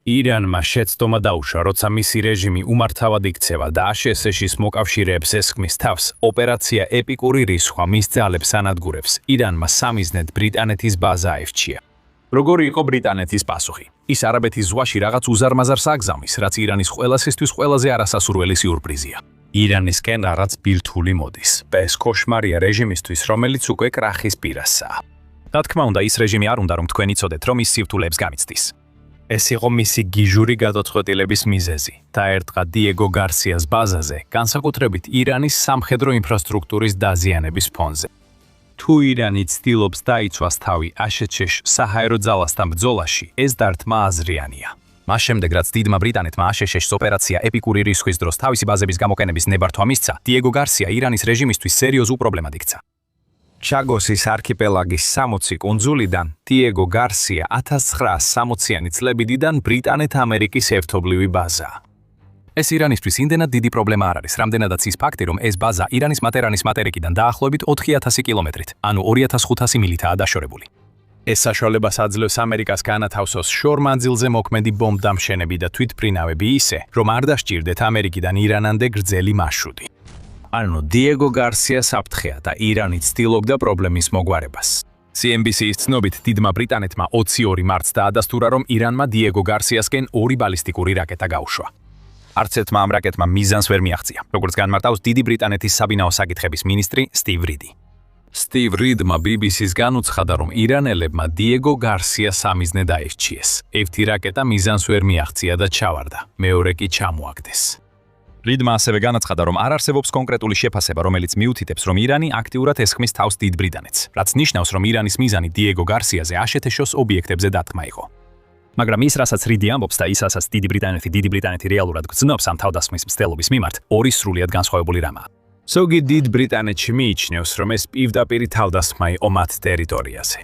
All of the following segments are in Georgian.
ირანმა შეცდომა დაუშვა, როცა მისი რეჟიმი უმართავად იქცევა და აშშ-ის მოკავშირეებს ესხმის თავს, ოპერაცია ეპიკური რისხვა მის ძალებს ანადგურებს, ირანმა სამიზნედ ბრიტანეთის ბაზა აირჩია. როგორი იყო ბრიტანეთის პასუხი? ის არაბეთის ზღვაში რაღაც უზარმაზარს აგზავნის, რაც ირანის ყველასისთვის ყველაზე არასასურველი სიურპრიზია. ირანისკენ რაღაც ბირთვული მოდის. ეს კოშმარია რეჟიმისთვის, რომელიც უკვე კრახის პირასაა. რა თქმა უნდა, ის რეჟიმი არ უნდა, რომ თქვენ იცოდეთ, რომ ის სივრთულეებს გამიცდის. ეს იყო მისი გიჟური გადაწყვეტილების მიზეზი და ერთდღა დიეგო გარსიას ბაზაზე, განსაკუთრებით ირანის სამხედრო ინფრასტრუქტურის დაზიანების ფონზე. თუ ირანი ცდილობს დაიცვას თავი აშშ-ში საჰაერო ძალასთან ბრძოლაში, ეს დარტყმა აზრიანია. მას შემდეგ, რაც დიდმა ბრიტანეთმა აშშ-ში ოპერაცია ეპიკური რისხვის დროს თავისი ბაზების გამოყენების ნებართვა მისცა, დიეგო გარსია ირანის რეჟიმისთვის სერიოზულ პრობლემად იქცა. ჩაგოსის არქიპელაგის 60 კუნძულიდან დიეგო გარსია 1960-იანი წლებიდან ბრიტანეთ-ამერიკის ერთობლივი ბაზაა. ეს ირანისთვის იმდენად დიდი პრობლემა არ არის, რამდენადაც ის ფაქტი, რომ ეს ბაზა ირანის მატერანის მატერიკიდან დაახლოებით 4000 კილომეტრით, ანუ 2500 მილითაა დაშორებული. ეს საშუალებას აძლევს ამერიკას განათავსოს შორ მანძილზე მოქმედი ბომბდამშენები და თვითმფრინავები ისე, რომ არ დასჭირდეთ ამერიკიდან ირანამდე გრძელი მარშრუტი. ანუ დიეგო გარსია საფრთხეა და ირანი ცდილობდა პრობლემის მოგვარებას. CNBC-ის ცნობით, დიდმა ბრიტანეთმა 22 მარტს დაადასტურა, რომ ირანმა დიეგო გარსიასკენ 2 ბალისტიკური რაკეტა გაუშვა. არც ერთმა ამ რაკეტმა მიზანს ვერ მიაღწია, როგორც განმარტავს დიდი ბრიტანეთის საბინაო საკითხების მინისტრი სტივ რიდი. სტივ რიდმა BBC-ს განუცხადა, რომ ირანელებმა დიეგო გარსია სამიზნედ აირჩიეს. ერთი რაკეტა მიზანს ვერ მიაღწია და ჩავარდა, მეორე კი ჩამოაგდეს. რიდმა ასევე განაცხადა, რომ არ არსებობს კონკრეტული შეფასება, რომელიც მიუთითებს, რომ ირანი აქტიურად ესხმის თავს დიდ ბრიტანეთს, რაც ნიშნავს, რომ ირანის მიზანი დიეგო გარსიაზე აშშ-ის ობიექტებზე დათქმა იყო. მაგრამ ის, რასაც რიდი ამბობს და ის, რასაც დიდი ბრიტანეთი რეალურად გრძნობს ამ თავდასხმის მცდელობის მიმართ, ორი სრულიად განსხვავებული რამაა. ზოგი დიდ ბრიტანეთში მიიჩნევს, რომ ეს პირდაპირ თავდასხმა იყო მათ ტერიტორიაზე.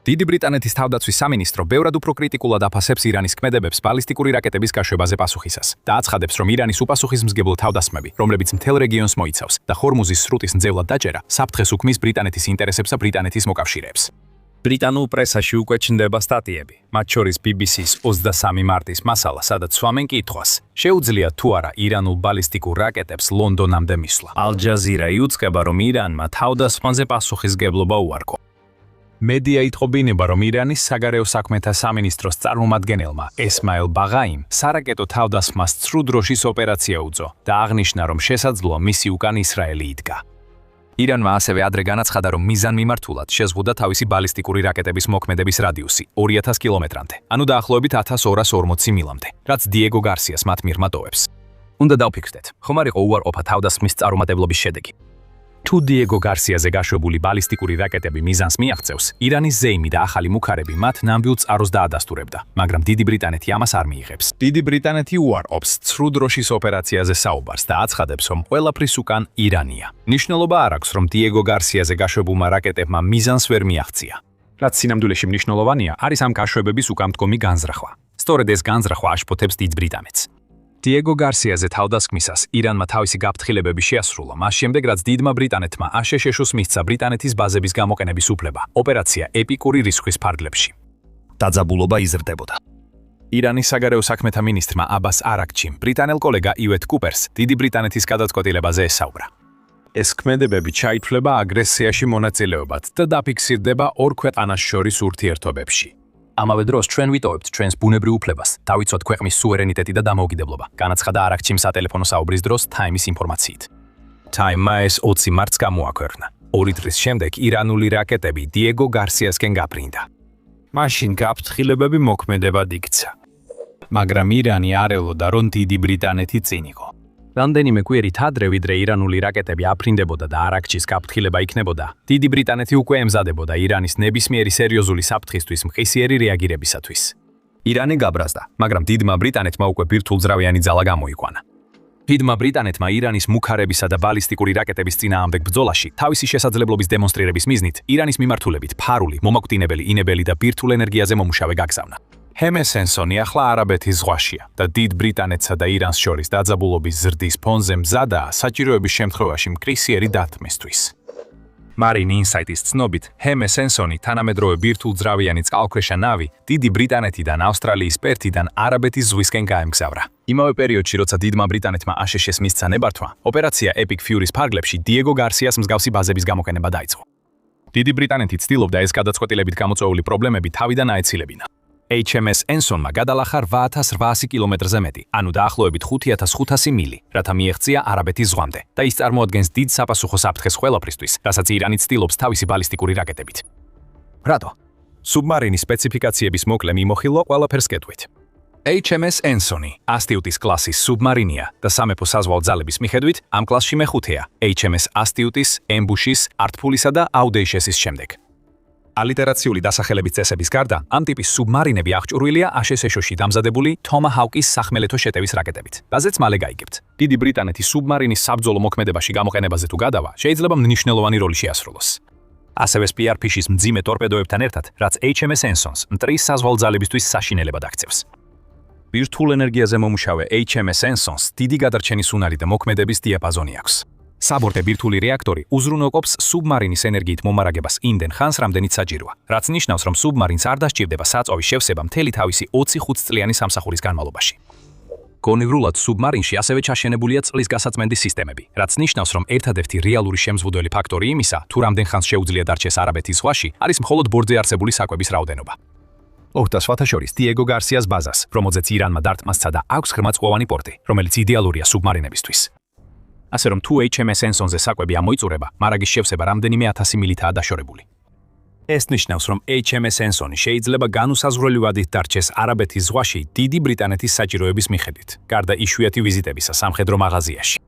დიდი ბრიტანეთის თავდაცვის სამინისტრო ბევრად უფრო კრიტიკულად აფასებს ირანის ქმედებებს ბალისტიკური რაკეტების გაშვებაზე პასუხისას და აცხადებს, რომ ირანის უპასუხისმგებლო თავდასხმები, რომლებიც მთელ რეგიონს მოიცავს და ხორმუზის სრუტის ნძევლად დაჭერა, საფრთხეს უქმნის ბრიტანეთის ინტერესებს და ბრიტანეთის მოკავშირეებს. ბრიტანულ პრესაში უკვე ჩნდება სტატიები, მათ შორის BBC-ს 23 მარტის მასალა, სადაც სვამენ კითხვას, შეუძლია თუ არა ირანულ ბალისტიკურ რაკეტებს ლონდონამდე მისვლა. ალ-ჯაზირა იუწყება, რომ ირანმა თავდასხმაზე პასუხისმგებლობა უარყო. მედია იტყობინება, რომ ირანის საგარეო საქმეთა სამინისტროს წარმომადგენელმა ესმაილ ბაღაიმ სარაკეტო თავდასხმას ცრუ დროშის ოპერაცია უწო და აღნიშნა, რომ შესაძლოა მისი უკან ისრაელი იდგა. ირანმა ასევე ადრე განაცხადა, რომ მიზანმიმართულად შეზღუდა თავისი ბალისტიკური რაკეტების მოქმედების რადიუსი 2000 კილომეტრამდე, ანუ დაახლოებით 1240 მილამდე, რაც დიეგო გარსიას მათ მიერ მატოვებს. უნდა დავფიქრდეთ, ხომ არ იყო უარყოფა თავდასხმის წარუმატებლობის შედეგი? თუ დიეგო გარსიაზე გაშვებული ბალისტიკური რაკეტები მიზანს მიაღწევს, ირანის ზეიმი და ახალი მუქარები მათ ნამდვილ წყაროს დაადასტურებდა, მაგრამ დიდი ბრიტანეთი ამას არ მიიღებს. დიდი ბრიტანეთი უარყოფს ცრუ დროშის ოპერაციაზე საუბარს და აცხადებს, რომ ყველაფრის უკან ირანია. ნიშნულობა არ აქვს, რომ დიეგო გარსიაზე გაშვებულმა რაკეტებმა მიზანს ვერ მიაღწია. რაც სინამდვილეში მნიშვნელოვანია, არის ამ გაშვებების უკანდგომი განზრახვა. სწორედ ეს განზრახვა აშფოთებს დიდ ბრიტანეთს. დიეგო გარსიაზე თავდასხმისას ირანმა თავისი გაფრთხილებები შეასრულა, მას შემდეგ, რაც დიდმა ბრიტანეთმა აშშ-ს მისცა ბრიტანეთის ბაზების გამოყენების უფლება, ოპერაცია ეპიკური რისხვის ფარგლებში. დაძაბულობა იზრდებოდა. ირანის საგარეო საქმეთა მინისტრმა აბას არაქჩიმ ბრიტანელ კოლეგა ივეთ კუპერს დიდი ბრიტანეთის გადაწყვეტილებაზე ესაუბრა. ეს ქმედებები ჩაითვლება აგრესიაში მონაწილეობად და დაფიქსირდება ორ ქვეყანას შორის ურთიერთობებში. ამავე დროს ჩვენ ვიტოვებთ ჩვენს ბუნებრივ უფლებას, დავიცვათ ქვეყნის სუვერენიტეტი და დამოუკიდებლობა, განაცხადა არაქჩიმ სატელეფონო საუბრის დროს Time-ის ინფორმაციით. Time-მა ეს 20 მარტს გამოაქვეყნა. 2 დღის შემდეგ ირანული რაკეტები დიეგო გარსიასკენ გაფრინდა. მაშინ გაფრთხილებები მოქმედებად იქცა. მაგრამ ირანი არ ელოდა, რომ დიდი ბრიტანეთი წინ იყო. რამდენიმე კვირით ადრე, ვიდრე ირანული რაკეტები აფრინდებოდა და არაქჩის გაფრთხილება იქნებოდა, დიდი ბრიტანეთი უკვე ემზადებოდა ირანის ნებისმიერი სერიოზული საფრთხისთვის მყისიერი რეაგირებისათვის. ირანი გაბრაზდა, მაგრამ დიდმა ბრიტანეთმა უკვე ბირთვულძრავიანი ძალა გამოიყვანა. დიდმა ბრიტანეთმა ირანის მუქარებისა და ბალისტიკური რაკეტების წინააღმდეგ ბრძოლაში თავისი შესაძლებლობის დემონსტრირების მიზნით ირანის მიმართულებით ფარული, მომაკვდინებელი, ინებელი და ბირთვულ ენერგიაზე მომუშავე გაგზავნა. ჰემესენსონი ახლა არაბეთის ზღვაშია და დიდ ბრიტანეთსა და ირანს შორის დაძაბულობის ზრდის ფონზე მზადაა საჭიროების შემთხვევაში მყისიერი დათმისთვის. Marine Insight-ის ცნობით, HMS Ensign-ი თანამედროვე ბირთვულძრავიანი წყალქვეშა ნავი დიდი ბრიტანეთიდან ავსტრალიის პერთიდან არაბეთის ზღვისკენ გაემგზავრა. იმავე პერიოდში, როცა დიდმა ბრიტანეთმა აშშ-ს მისცა ნებართვა, ოპერაცია Epic Fury-ის ფარგლებში დიეგო გარსიას მსგავსი ბაზების გამოყენება დაიწყო. დიდი ბრიტანეთი ცდილობდა ეს გადაწყვეტილებით გამოწვეული პრობლემები თავიდან აეცილებინა. HMS Ensign-მა გადალახა 8800 კილომეტრზე მეტი, ანუ დაახლოებით 5500 მილი, რათა მიეღწია არაბეთის ზღვამდე და ის წარმოადგენს დიდ საპასუხო საფრთხეს ყველაფრისთვის, რასაც ირანი ცდილობს თავისი ბალისტიკური რაკეტებით. რატო? სუბმარინის სპეციფიკაციების მოკლე მიმოხილვა ყველაფერს კეთვით. HMS Ensign-ი ასტიუტის კლასის სუბმარინია და სამეფო საზღვაო ძალების მიხედვით ამ კლასში მეხუთეა HMS ასტიუტის, ემბუშის, არტფულისა და აუდეიშესის შემდეგ. Aliteratsიული დასახელების წესების გარდა, ამ ტიპის სუბმარინები აღჭურვილია აშშ-ში დამზადებული Tomahawk-ის სახმელეთო შეტევის რაკეტებით. რაზეც მალე გაიგებთ. დიდი ბრიტანეთის სუბმარინის საბრძოლო მოქმედებაში გამოყენებაზე თუ გადავა, შეიძლება მნიშვნელოვანი როლი შეასრულოს. ასევე Spearfish-ის მძიმე ტორპედოებთან ერთად, რაც HMS Ensign-ს მტრის საზღვაო ძალებისთვის საშინელებად აქცევს. ბირთვულ ენერგიაზე მომუშავე HMS Ensign-ს დიდი გადარჩენის უნარი და მოქმედების დიაპაზონი აქვს. საბორტე ბირთვული რეაქტორი უზრუნველყოფს სუბმარინის ენერგიით მომარაგებას იმდენ ხანს, რამდენიც საჭიროა, რაც ნიშნავს, რომ სუბმარინს არ დასჭირდება საწვავის შევსება მთელი თავისი 25 წლიანი სამსახურის განმავლობაში. გონივრულად სუბმარინში ასევე ჩაშენებულია წყლის გასაწმენდის სისტემები, რაც ნიშნავს, რომ ერთადერთი რეალური შემზღუდველი ფაქტორი იმისა, თუ რამდენ ხანს შეუძლია დარჩეს არაბეთის ზღვაში, არის მხოლოდ ბორტზე არსებული საკვების რაოდენობა. და სხვათა შორის დიეგო გარსიას ბაზას, რომელზეც ირანმა დარტყმასცა და აქვს ღრმაწყვოვანი პორტი, რომელიც იდეალურია სუბმარინებისთვის. ასე რომ თუ HMS Ensign-ზე საკვები ამოიწურება, მარაგის შევსება რამდენიმე 1000 მილითაა დაშორებული. ეს ნიშნავს, რომ HMS Ensign-ი შეიძლება განუსაზღვრელი ვადით დარჩეს არაბეთის ზღვაში დიდი ბრიტანეთის საჭიროების მიხედვით, გარდა იშვიათი ვიზიტებისა სამხედრო მაღაზიაში.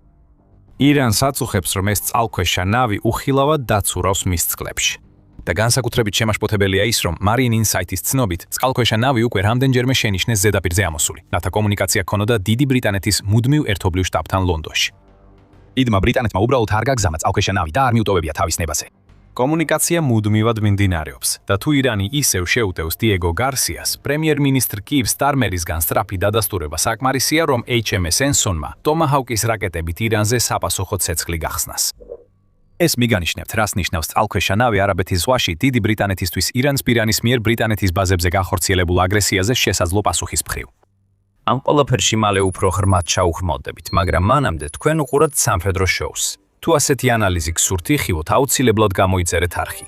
ირანს აწუხებს, რომ ეს წყალქვეშა ნავი უხილავად დაცურავს მის წყლებში. და განსაკუთრებით შემაშფოთებელია ის, რომ Marine Insight-ის ცნობით, წყალქვეშა ნავი უკვე რამდენჯერმე შენიშნეს ზედაპირზე ამოსული, რათა კომუნიკაცია ჰქონოდა დიდი ბრიტანეთის მუდმივ ერთობლივ შტაბთან ლონდონში. დიდმა ბრიტანეთმა უბრალოდ არ გაგზავნა წყალქვეშა ნავი და არ მიუტოვებია თავის ნებაზე. კომუნიკაცია მუდმივად მიმდინარეობს და თუ ირანი ისევ შეუტევს დიეგო გარსიას, პრემიერ-მინისტრ კივ სტარმერისგან სწრაფი დადასტურება საკმარისია, რომ HMS Ensign-მა Tomahawk-ის რაკეტებით ირანზე საპასუხო ცეცხლი გახსნას. ეს მიგანიშნებთ, რას ნიშნავს წყალქვეშა ნავი არაბეთის ზღვაში დიდი ბრიტანეთისთვის ირანის პირანის მიერ ბრიტანეთის ბაზებზე განხორციელებულ აგრესიაზე შესაძლო პასუხის მხრივ. ამ ყველაფერში მალე უფრო ღრმად ჩაუხმოვდებით, მაგრამ მანამდე თქვენ უყურებთ სამხედრო შოუს. თუ ასეთი ანალიზი გსურთ იხილოთ, აუცილებლად გამოიწერეთ არხი.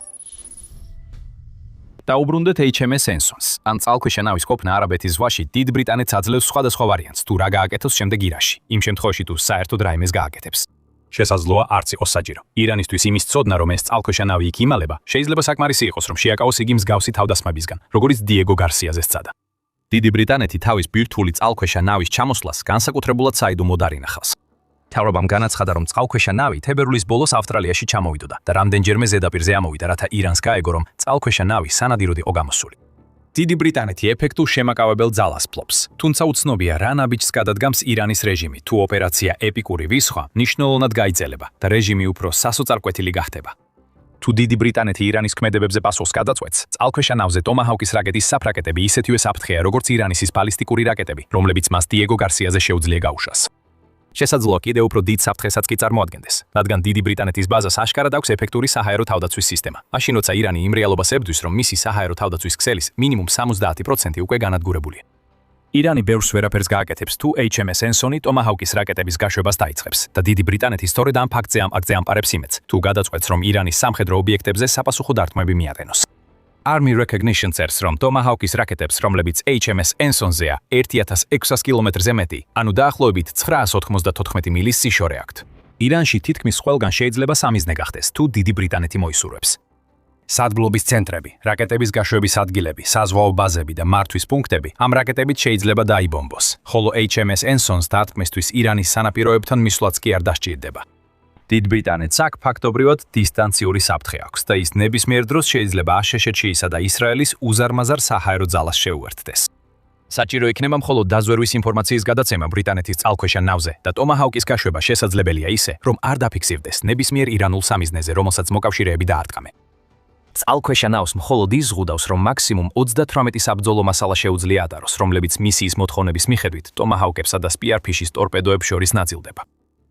დაუბრუნდეთ HMS Ensign-ს. ან წყალქვეშა ნავის ყოფნა არაბეთის ზღვაში დიდ ბრიტანეთს აძლევს სხვადასხვა ვარიანტს, თუ რა გააკეთოს შემდეგ ირანში, იმ შემთხვევაში თუ საერთოდ რაიმეს გააკეთებს. შესაძლოა არც იყოს საჭირო. ირანისთვის იმის ცოდნა, რომ ეს წყალქვეშა ნავი იქ იმალება, შეიძლება საკმარისი იყოს, რომ შეაკავოს იგი მსგავსი თავდასხმებისგან, როგორც დიეგო გარსიაზე სცადა. დიდი ბრიტანეთი თავის ბირთვული წყალქვეშა ნავის ჩამოსვლას განსაკუთრებულად საიდუმლოდ არ ინახავს. მთავრობამ განაცხადა, რომ წყალქვეშა ნავი თებერვლის ბოლოს ავსტრალიაში ჩამოვიდოდა და რამდენჯერმე ზედაპირზე ამოვიდა, რათა ირანს გაეგო, რომ წყალქვეშა ნავი სანადიროდ იყო გამოსული. დიდი ბრიტანეთი ეფექტურ შემაკავებელ ძალას ფლობს, თუმცა უცნობია რა ნაბიჯს გადადგამს ირანის რეჟიმი, თუ ოპერაცია ეპიკური ვისხვა მნიშვნელოვნად გაიძელება და რეჟიმი უფრო სასოწარკვეთილი გახდება. თუ დიდი ბრიტანეთი ირანის ქმედებებზე პასუხს გადაწყვეტს, წყალქვეშა ნავზე Tomahawk-ის რაკეტის საფრაკეტები ისეთივე საფრთხეა, როგორც ირანის ბალისტიკური რაკეტები, რომლებიც მას დიეგო გარსიაზე შეუძლია გაუშვას. შესაძლოა კიდევ უფრო დიდ საფრთხესაც კი წარმოადგენდეს, რადგან დიდი ბრიტანეთის ბაზას აშკარად აქვს ეფექტური საჰაერო თავდაცვის სისტემა. მაშინ როცა ირანი იმ რეალობას ებრძვის, რომ მისი საჰაერო თავდაცვის ქსელის მინიმუმ 70% უკვე განადგურებულია. ირანი ბევრს ვერაფერს გააკეთებს, თუ HMS Ensign-ი Tomahawk-ის რაკეტების გაშვებას დაიწყებს და დიდი ბრიტანეთი სწორედ ამ ფაქტზე ამპარებს იმედს, თუ გადაწყვეტს, რომ ირანის სამხედრო ობიექტებზე საპასუხო დარტყმები მიაყენოს. Army Recognition წერს, რომ Tomahawk-ის რაკეტებს, რომლებიც HMS Ensign-ზეა 1600 კილომეტრზე მეტი, ანუ დაახლოებით 994 მილის სიშორე აქვთ. ირანში თითქმის ყველგან შეიძლება სამიზნე გახდეს, თუ დიდი ბრიტანეთი მოისურვებს. სადგლობის ცენტრები, რაკეტების გაშვების ადგილები, საზღვაო ბაზები და მართვის პუნქტები ამ რაკეტებით შეიძლება დაიბომბოს, ხოლო HMS Ensign-ს დარტყმისთვის ირანის სანაპიროებთან მისვლაც კი არ დასჭირდება. დიდ ბრიტანეთს აქ ფაქტობრივად დისტანციური საფრთხე აქვს და ის ნებისმიერ დროს შეიძლება აშშ-ისა და ისრაელის უზარმაზარ საჰაერო ძალას შეუერთდეს. საჭირო იქნება მხოლოდ დაზვერვის ინფორმაციის გადაცემა ბრიტანეთის წყალქვეშა ნავზე და Tomahawk-ის გაშვება შესაძლებელია ისე, რომ არ დაფიქსირდეს ნებისმიერ ირანულ სამიზნეზე, რომელსაც მოკავშირეები დაარტყამენ. წყალქვეშა ნავს მხოლოდ ის ზღუდავს, რომ მაქსიმუმ 38 საბრძოლო მასალა შეუძლია ატაროს, რომლებიც მისიის მოთხოვნების მიხედვით Tomahawk-ებსა და Spearfish-ის ტორპედოებს შორის ნაწილდება.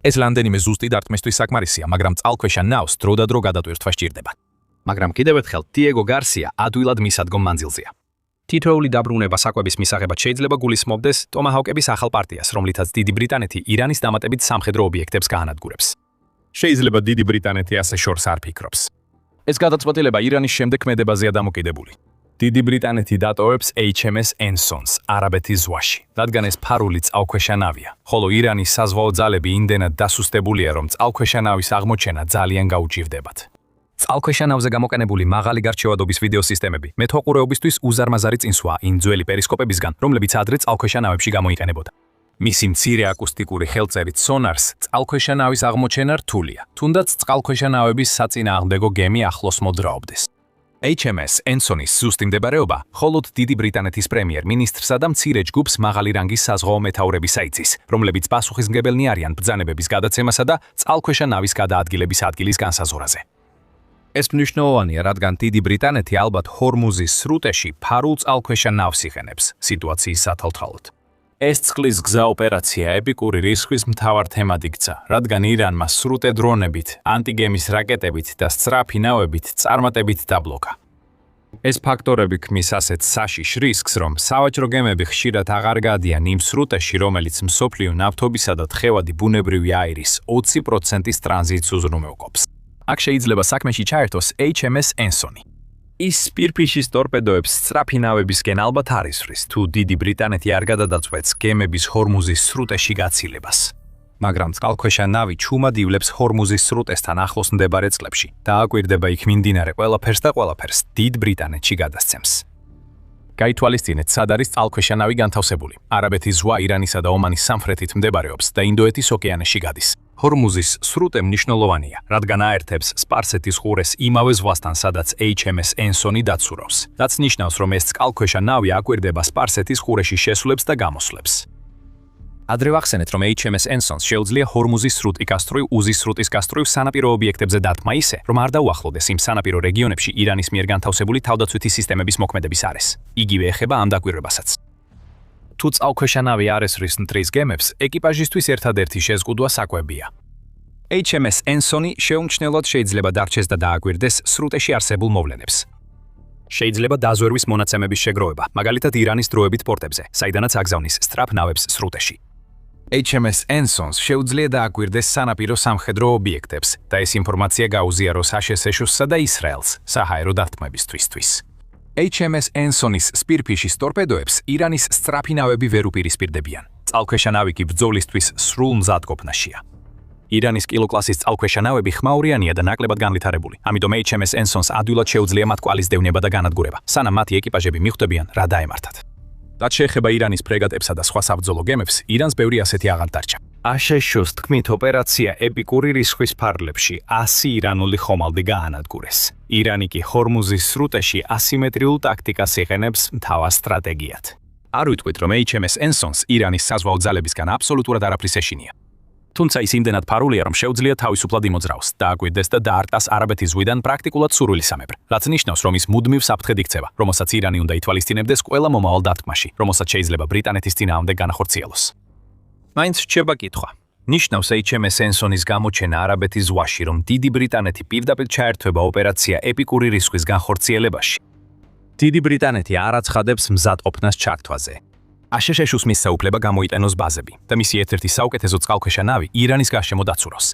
ეს რამდენიმე ზუსტი დარტყმისთვის საკმარისია, მაგრამ წყალქვეშა ნავს დროდადრო გადატვირთვა სჭირდება. მაგრამ კიდევ ერთხელ დიეგო გარსია ადვილად მისადგომ მანძილზეა. თითოეული დაბრუნება საკვების მისაღებად შეიძლება გულისხმობდეს ტომაჰავკების ახალ პარტიას, რომლითაც დიდი ბრიტანეთი ირანის დამატებით სამხედრო ობიექტებს გაანადგურებს. შეიძლება დიდი ბრიტანეთი ასე შორს არ ფიქრობს. ეს გადაწყვეტილება ირანის შემდეგ ქმედებაზეა დამოკიდებული. დიდი ბრიტანეთი დატოვებს HMS Ensign-ს არაბეთის ზღვაში, რადგან ეს ფარული წყალქვეშა ნავია, ხოლო ირანის საზღვაო ძალები იმდენად დასუსტებულია, რომ წყალქვეშა ნავის აღმოჩენა ძალიან გაუჭირდებათ. წყალქვეშა ნავზე გამოყენებული მაღალი გარჩევადობის ვიდეო სისტემები მეთვალყურეობისთვის უზარმაზარი წინსვაა იმ ძველი პერისკოპებისგან, რომლებიც ადრე წყალქვეშა ნავებში გამოიყენებოდა. მისი მცირე აკუსტიკური ხელწერით სონარს წყალქვეშა ნავის აღმოჩენა რთულია, თუნდაც წყალქვეშა ნავების საწინააღმდეგო გემი ახლოს მოძრაობდეს. HMS Ensign-ის ზუსტი მდებარეობა მხოლოდ დიდი ბრიტანეთის პრემიერ-მინისტრსა და მცირე ჯგუფს მაღალი რანგის საზღვაო მეთაურების აიცის, რომლებიც პასუხისმგებელნი არიან ბრძანებების გადაცემასა და წყალქვეშა ნავის გადაადგილების ადგილის განსაზღვრაზე. ეს მნიშვნელოვანია, რადგან დიდი ბრიტანეთი ალბათ ჰორმუზის სრუტეში ფარულ წყალქვეშა ნავს იღენებს სიტუაციის სათვალთვალოდ. ეს წყლის გზა ოპერაცია ეპიკური რისხვის მთავარ თემად იქცა, რადგან ირანმა სრუტე დრონებით, ანტიგემის რაკეტებით და სწრაფი ნავებით წარმატებით დაბლოკა. ეს ფაქტორები ქმნის ასეთ საშიშ რისკს, რომ სავაჭრო გემები ხშირად აღარ გადიან იმ სრუტეში, რომელიც მსოფლიო ნავთობისა და თხევადი ბუნებრივი აირის 20%-ის ტრანზიტს უზრუნველყოფს. აქ შეიძლება საქმეში ჩაერთოს HMS Ensign. ის სპირფიშის ტორპედოებს სწრაფი ნავებისკენ ალბათ არ ისვრის, თუ დიდი ბრიტანეთი არ გადადაწყვეტს გემების ჰორმუზის სრუტეში გაცილებას. მაგრამ წყალქვეშა ნავი ჩუმად ივლებს ჰორმუზის სრუტესთან ახლოს მდებარე წყლებში და აკვირდება იქ მიმდინარე ყველაფერს და ყველაფერს დიდ ბრიტანეთში გადასცემს. გაითვალისწინეთ, სად არის წყალქვეშა ნავი განთავსებული. არაბეთის ზღვა ირანისა და ომანის სამხრეთით მდებარეობს და ინდოეთის ოკეანეში გადის. ჰორმუზის სრუტე მნიშვნელოვანია, რადგან აერთებს სპარსეთის ყურეს იმავე ზღვასთან, სადაც HMS Ensign დაცურავს. რაც ნიშნავს, რომ ეს წყალქვეშა ნავი აკვირდება სპარსეთის ყურეში შესვლებს და გამოსვლებს. ადრე ვახსენეთ, რომ HMS Ensign შეუძლია ჰორმუზის სრუტი გასწრუილ უზის სრუტის გასწრუილ სანაპირო ობიექტებზე დათმა ისე, რომ არ დაუახლოვდეს იმ სანაპირო რეგიონებში ირანის მიერ განთავსებული თავდაცვითი სისტემების მოქმედების არეს. იგივე ეხება ამ დაკვირვებასაც. თუ წყალქვეშა ნავი არ ესვრის მტრის გემებს, ეკიპაჟისთვის ერთადერთი შეზღუდვა საკვებია. HMS Ensign შეუმჩნევლად შეიძლება დარჩეს და დააკვირდეს სრუტეში არსებულ მოვლენებს. შეიძლება დაზვერვის მონაცემების შეგროვება, მაგალითად ირანის დროებით პორტებზე, საიდანაც აგზავნის სწრაფ ნავებს სრუტეში. HMS Ensign შეუძლია დააკვირდეს სანაპირო სამხედრო ობიექტებს და ეს ინფორმაცია გაუზიაროს აშშ-სა და ისრაელს საჰაერო დათმობისთვის. HMS Ensign-ის სპირფიშის ტორპედოებს ირანის სწრაფი ნავები ვერ უპირისპირდებიან. წყალქვეშა ნავი კი ბრძოლისთვის სრულ მზადყოფნაშია. ირანის კილოკლასის წყალქვეშა ნავები ხმაურიანია და ნაკლებად განვითარებული, ამიტომ HMS Ensign-ს ადვილად შეუძლია მათ კვალის დევნება და განადგურება, სანამ მათი ეკიპაჟები მიხვდებიან რა დაემართათ. რაც შეეხება ირანის ფრეგატებსა და სხვა საბრძოლო გემებს, ირანს ბევრი ასეთი აღარ დარჩა. აშშ-ს თქმით, ოპერაცია ეპიკური რისხვის ფარგლებში 100 ირანული ხომალდი გაანადგურეს. ირანი კი ჰორმუზის სრუტეში ასიმეტრიულ ტაქტიკას იყენებს მთავარ სტრატეგიად. არ ვიტყვით, რომ HMS Ensign-ს ირანის საზღვაო ძალებისგან აბსოლუტურად არაფრის ეშინია. თუმცა ის იმდენად ფარულია, რომ შეუძლია თავისუფლად იმოძრაოს, დააკვირდეს და დაარტყას არაბეთის ზღვიდან პრაქტიკულად სურვილისამებრ, რაც ნიშნავს, რომ ის მუდმივ საფრთხედ იქცევა, რომელსაც ირანი უნდა ითვალისწინებდეს ყველა მომავალ დათქმაში, რომელსაც შეიძლება ბრიტანეთის წინააღმდეგ განახორციელოს. მაინც რჩება კითხვა. ნიშნავს HMS Ensign-ის გამოჩენა არაბეთის ზღვაში, რომ დიდი ბრიტანეთი პირდაპირ ჩაერთვება ოპერაცია ეპიკური რისხვის განხორციელებაში. დიდი ბრიტანეთი არ აცხადებს მზადყოფნას ჩართვაზე. აშშ-ს უსმის საუფლება გამოიყენოს ბაზები და მისი ერთ-ერთი საუკეთესო წყალქვეშა ნავი ირანის გარშემო დაცუროს.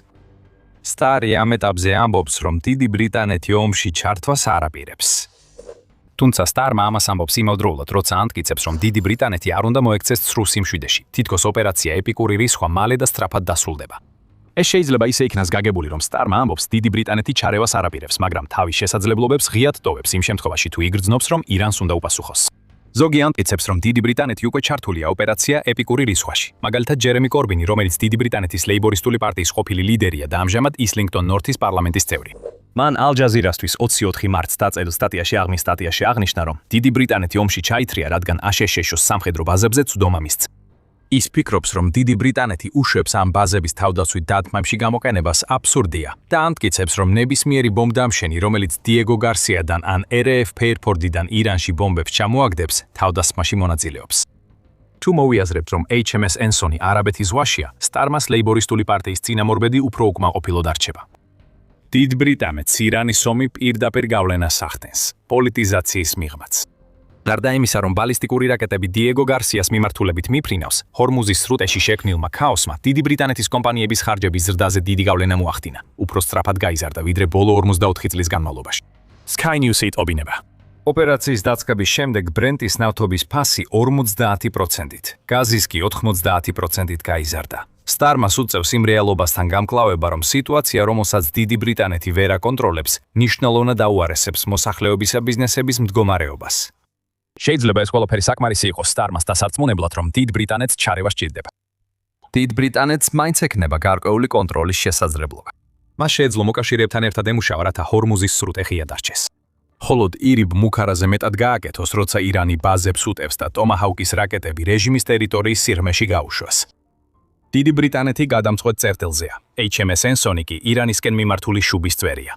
სტარი ამ ეტაპზე ამბობს, რომ დიდი ბრიტანეთი ომში ჩართვას არ აპირებს. თუმცა სტარმა ამას ამბობს იმავდროულად, როცა ამტკიცებს, რომ დიდი ბრიტანეთი არ უნდა მოექცეს ცრუ სიმშვიდეში, თითქოს ოპერაცია ეპიკური რისხვა მალე და სწრაფად დასრულდება. ეს შეიძლება ისე იქნას გაგებული, რომ სტარმა ამბობს, დიდი ბრიტანეთი ჩარევას არ აპირებს, მაგრამ თავის შესაძლებლობებს ღიად ტოვებს იმ შემთხვევაში, თუ იგრძნობს, რომ ირანს უნდა უპასუხოს. ზოგი ამტკიცებს, რომ დიდი ბრიტანეთი უკვე ჩართულია ოპერაცია ეპიკური რისხვაში. მაგალითად, ჯერემი კორბინი, რომელიც დიდი ბრიტანეთის ლეიბორისტული პარტიის ყოფილი ლიდერია და ამჟამად ისლინგტონ ნორთის პარლამენტის წევრი. მან ალ-ჯაზირასთვის 24 მარტს დაწერილ სტატიაში აღნიშნა, რომ დიდი ბრიტანეთი ომში ჩაითრია, რადგან აშშ-ს სამხედრო ბაზებზე ცუდომა მისცა. ის ფიქრობს, რომ დიდი ბრიტანეთი უშვებს ამ ბაზების თავდაცვით დათმებში გამოყენებას აბსურდია და ამტკიცებს, რომ ნებისმიერი ბომბდამშენი, რომელიც დიეგო გარსიადან ან RAF ფეირფორდიდან ირანში ბომბებს ჩამოაგდებს, თავდასხმაში მონაწილეობს. თუ მოვიაზრებთ, რომ HMS Ensign არაბეთის ზღვაშია, სტარმას ლეიბორისტული პარტიის წინამორბედი უფრო უკმაყოფილოდ არჩება. დიდ ბრიტანეთს ირანის ომი პირდაპირ გავლენას ახდენს, პოლიტიზაციის მიღმაც. გარდა იმისა, რომ ბალისტიკური რაკეტები დიეგო გარსიას მიმართულებით მიფრინავს, ჰორმუზის სრუტეში შექმნილმა ქაოსმა დიდი ბრიტანეთის კომპანიების ხარჯების ზრდაზე დიდი გავლენა მოახდინა. უფრო სწრაფად გაიზარდა, ვიდრე ბოლო 44 წლის განმავლობაში. Sky News-ი იტყობინება. ოპერაციის დაწყების შემდეგ ბრენტის ნავთობის ფასი 50%-ით, გაზის კი 90%-ით გაიზარდა. სტარმას უწევს იმ რეალობასთან გამკლავება, რომ სიტუაცია, რომელსაც დიდი ბრიტანეთი ვერ აკონტროლებს, ნიშნულოვნად აუარესებს მოსახლეობისა ბიზნესების მდგომარეობას. შეიძლება ეს ყველაფერი საკმარისი იყოს სტარმას დასარწმუნებლად, რომ დიდ ბრიტანეთს ჩარევა სჭირდება. დიდ ბრიტანეთს მაინც ექნება გარკვეული კონტროლის შესაძლებლობა. მას შეეძლო მოკავშირეებთან ერთად ემუშავა, რათა ჰორმუზის სრუტე ღია დარჩეს. ხოლოდ ირიბ მუქარაზე მეტად გააკეთოს, როცა ირანი ბაზებს უტევს და ტომაჰაუკის რაკეტები რეჟიმის ტერიტორიის სიღრმეში გაუშვას. დიდი ბრიტანეთი გადამწყვეტ წერტილზეა. HMS Ensign კი ირანისკენ მიმართული შუბის წვერია.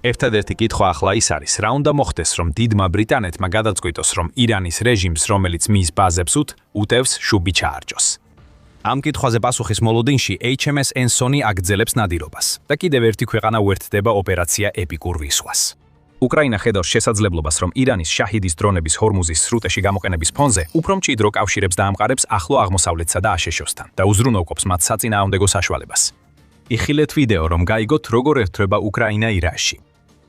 ერთადერთი კითხვა ახლა ის არის, რა უნდა მოხდეს, რომ დიდმა ბრიტანეთმა გადაწყვიტოს, რომ ირანის რეჟიმს, რომელიც მის ბაზებს უტევს, შუბი ჩაარჯოს. ამ კითხვაზე პასუხის მოლოდინში HMS Ensign აგრძელებს ნადირობას და კიდევ ერთი ქვეყანა უერთდება ოპერაცია ეპიკურ რისხვას. უკრაინა ხედავს შესაძლებლობას, რომ ირანის შაჰიდის დრონების ჰორმუზის სრუტეში გამოყენების ფონზე უფრო მჭიდრო კავშირებს დაამყარებს ახლო აღმოსავლეთსა და აშშ-თან და უზრუნველყოფს მათ საწინააღმდეგო საშუალებას. იხილეთ ვიდეო, რომ გაიგოთ, როგორ ერთვება უკრაინა ირანში.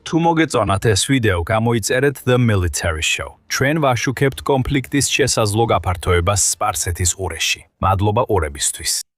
თუ მოგეწონათ ეს ვიდეო, გამოიწერეთ The Military Show. ჩვენ ვაშუქებთ კონფლიქტის შესაძლო გაფართოებას სპარსეთის ყურეში. მადლობა ორებისთვის.